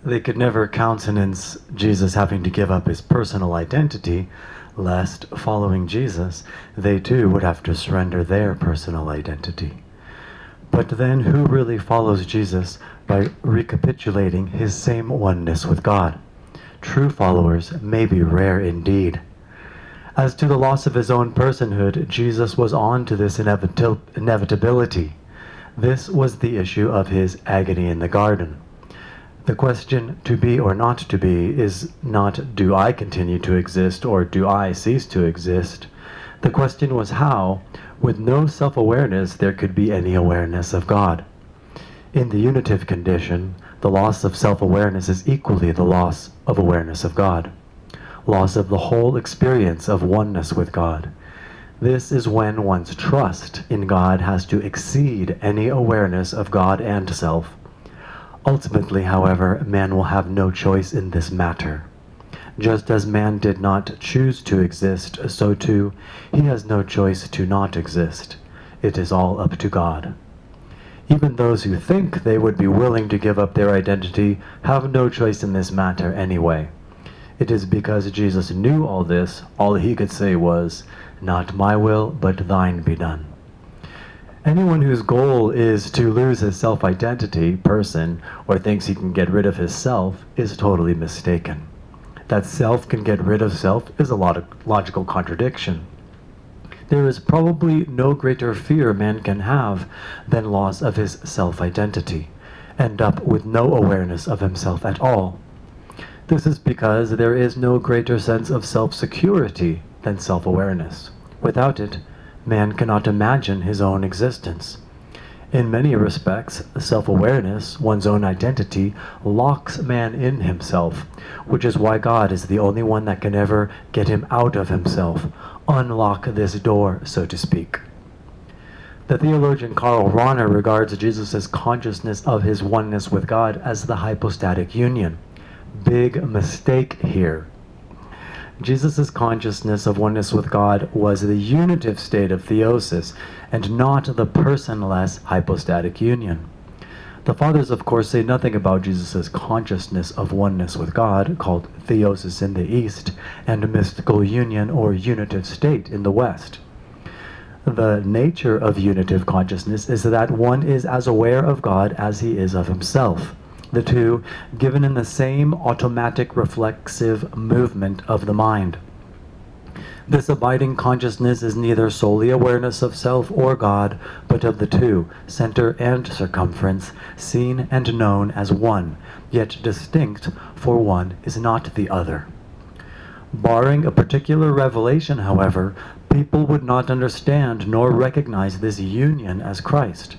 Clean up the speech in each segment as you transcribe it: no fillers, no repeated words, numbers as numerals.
They could never countenance Jesus having to give up his personal identity, lest, following Jesus, they too would have to surrender their personal identity. But then who really follows Jesus by recapitulating his same oneness with God? True followers may be rare indeed. As to the loss of his own personhood, Jesus was on to this inevitability. This was the issue of his agony in the garden. The question, to be or not to be, is not, do I continue to exist or do I cease to exist? The question was how, with no self-awareness, there could be any awareness of God. In the unitive condition, the loss of self-awareness is equally the loss of awareness of God, loss of the whole experience of oneness with God. This is when one's trust in God has to exceed any awareness of God and self. Ultimately, however, man will have no choice in this matter. Just as man did not choose to exist, so too, he has no choice to not exist. It is all up to God. Even those who think they would be willing to give up their identity have no choice in this matter anyway. It is because Jesus knew all this, all he could say was, "Not my will, but thine be done." Anyone whose goal is to lose his self-identity, person, or thinks he can get rid of his self, is totally mistaken. That self can get rid of self is a logical contradiction. There is probably no greater fear man can have than loss of his self-identity, end up with no awareness of himself at all. This is because there is no greater sense of self-security than self-awareness. Without it, man cannot imagine his own existence. In many respects, self-awareness, one's own identity, locks man in himself, which is why God is the only one that can ever get him out of himself, unlock this door, so to speak. The theologian Karl Rahner regards Jesus' consciousness of his oneness with God as the hypostatic union. Big mistake here. Jesus' consciousness of oneness with God was the unitive state of theosis, and not the personless hypostatic union. The Fathers, of course, say nothing about Jesus' consciousness of oneness with God, called theosis in the East, and mystical union or unitive state in the West. The nature of unitive consciousness is that one is as aware of God as he is of himself. The two given in the same automatic reflexive movement of the mind. This abiding consciousness is neither solely awareness of self or God, but of the two, center and circumference, seen and known as one, yet distinct, for one is not the other. Barring a particular revelation, however, people would not understand nor recognize this union as Christ.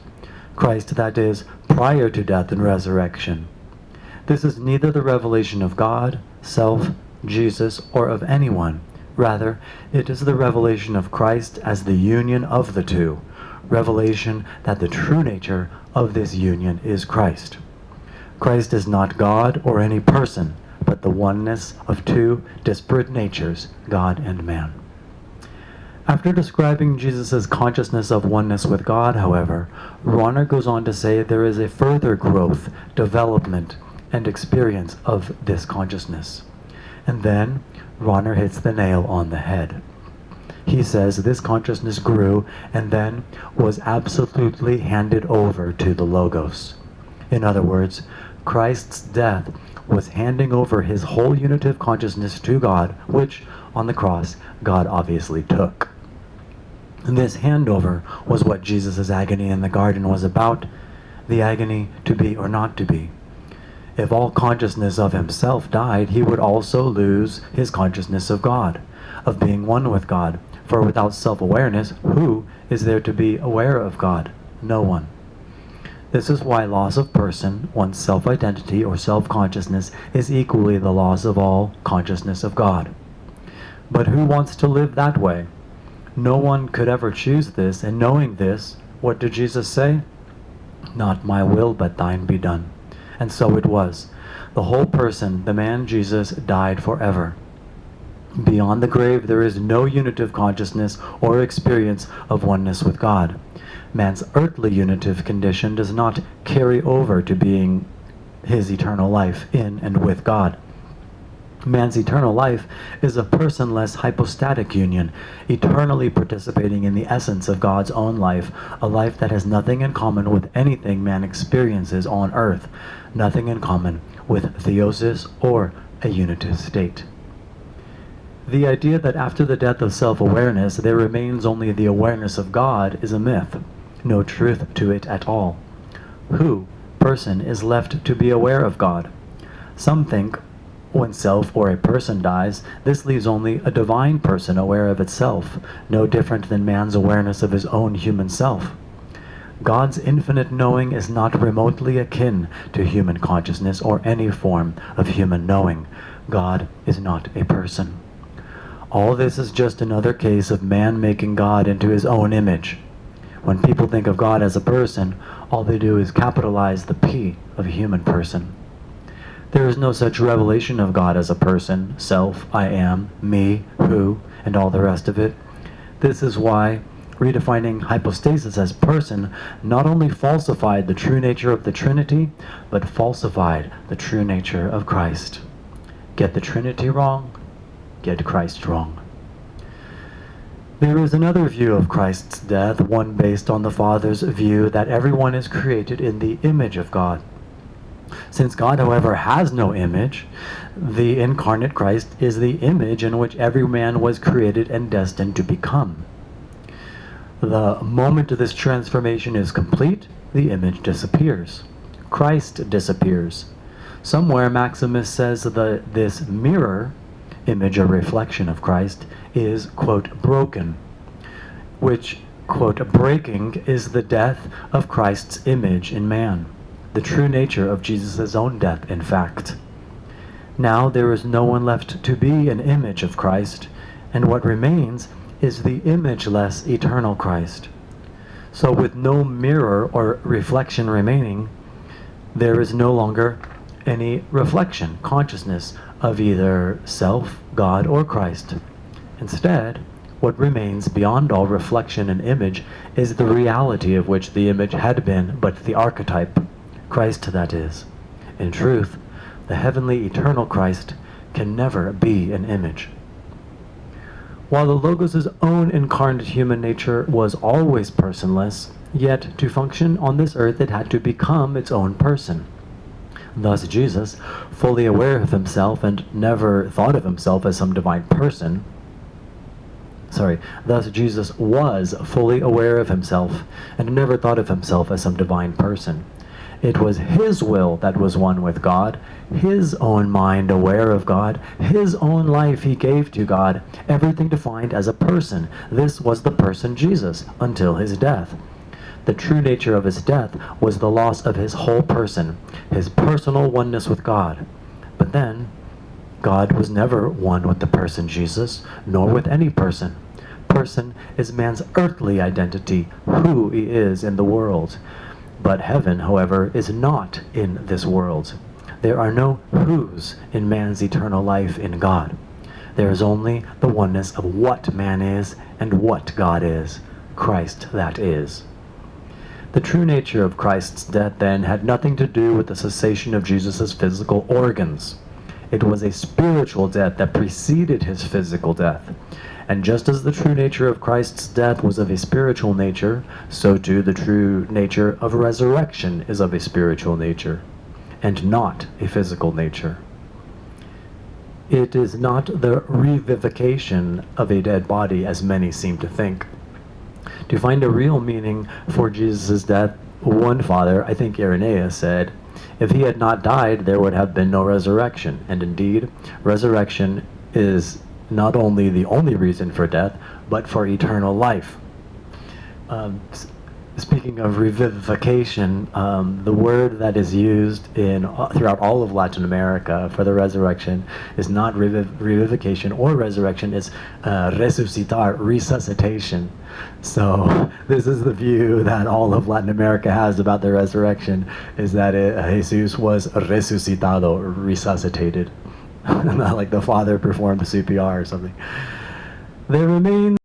Christ, that is, prior to death and resurrection. This is neither the revelation of God, self, Jesus, or of anyone. Rather, it is the revelation of Christ as the union of the two, revelation that the true nature of this union is Christ. Christ is not God or any person, but the oneness of two disparate natures, God and man. After describing Jesus' consciousness of oneness with God, however, Rahner goes on to say there is a further growth, development, and experience of this consciousness. And then Rahner hits the nail on the head. He says this consciousness grew and then was absolutely handed over to the Logos. In other words, Christ's death was handing over his whole unitive consciousness to God, which, on the cross, God obviously took. This handover was what Jesus' agony in the garden was about, the agony to be or not to be. If all consciousness of himself died, he would also lose his consciousness of God, of being one with God. For without self-awareness, who is there to be aware of God? No one. This is why loss of person, one's self-identity or self-consciousness, is equally the loss of all consciousness of God. But who wants to live that way? No one could ever choose this, and knowing this, what did Jesus say? "Not my will, but thine be done." And so it was. The whole person, the man Jesus, died forever. Beyond the grave, there is no unitive consciousness or experience of oneness with God. Man's earthly unitive condition does not carry over to being his eternal life in and with God. Man's eternal life is a personless hypostatic union, eternally participating in the essence of God's own life, a life that has nothing in common with anything man experiences on earth, nothing in common with theosis or a unitive state. The idea that after the death of self-awareness there remains only the awareness of God is a myth, no truth to it at all. Who, person, is left to be aware of God? Some think when self or a person dies, this leaves only a divine person aware of itself, no different than man's awareness of his own human self. God's infinite knowing is not remotely akin to human consciousness or any form of human knowing. God is not a person. All this is just another case of man making God into his own image. When people think of God as a person, all they do is capitalize the P of a human person. There is no such revelation of God as a person, self, I am, me, who, and all the rest of it. This is why redefining hypostasis as person not only falsified the true nature of the Trinity, but falsified the true nature of Christ. Get the Trinity wrong, get Christ wrong. There is another view of Christ's death, one based on the Father's view that everyone is created in the image of God. Since God, however, has no image, the incarnate Christ is the image in which every man was created and destined to become. The moment this transformation is complete, the image disappears. Christ disappears. Somewhere Maximus says that this mirror, image or reflection of Christ, is, quote, broken, which, quote, breaking is the death of Christ's image in man. The true nature of Jesus' own death, in fact. Now there is no one left to be an image of Christ, and what remains is the imageless eternal Christ. So with no mirror or reflection remaining, there is no longer any reflection, consciousness of either self, God, or Christ. Instead, what remains beyond all reflection and image is the reality of which the image had been but the archetype. Christ, that is. In truth, the heavenly eternal Christ can never be an image. While the Logos' own incarnate human nature was always personless, yet to function on this earth it had to become its own person. Thus Jesus, fully aware of himself and never thought of himself as some divine person, thus Jesus was fully aware of himself and never thought of himself as some divine person. It was his will that was one with God, his own mind aware of God, his own life he gave to God, everything defined as a person. This was the person Jesus, until his death. The true nature of his death was the loss of his whole person, his personal oneness with God. But then, God was never one with the person Jesus, nor with any person. Person is man's earthly identity, who he is in the world. But heaven, however, is not in this world. There are no who's in man's eternal life in God. There is only the oneness of what man is and what God is, Christ that is. The true nature of Christ's death, then, had nothing to do with the cessation of Jesus' physical organs. It was a spiritual death that preceded his physical death. And just as the true nature of Christ's death was of a spiritual nature, so too the true nature of resurrection is of a spiritual nature, and not a physical nature. It is not the revivification of a dead body, as many seem to think. To find a real meaning for Jesus' death, one father, I think Irenaeus, said, if he had not died, there would have been no resurrection. And indeed, resurrection is not only the only reason for death, but for eternal life. Speaking of revivification, the word that is used throughout all of Latin America for the resurrection is not revivification or resurrection, it's resucitar, resuscitation. So this is the view that all of Latin America has about the resurrection, is that Jesus was resucitado, resuscitated. Not like the Father performed CPR or something. There remains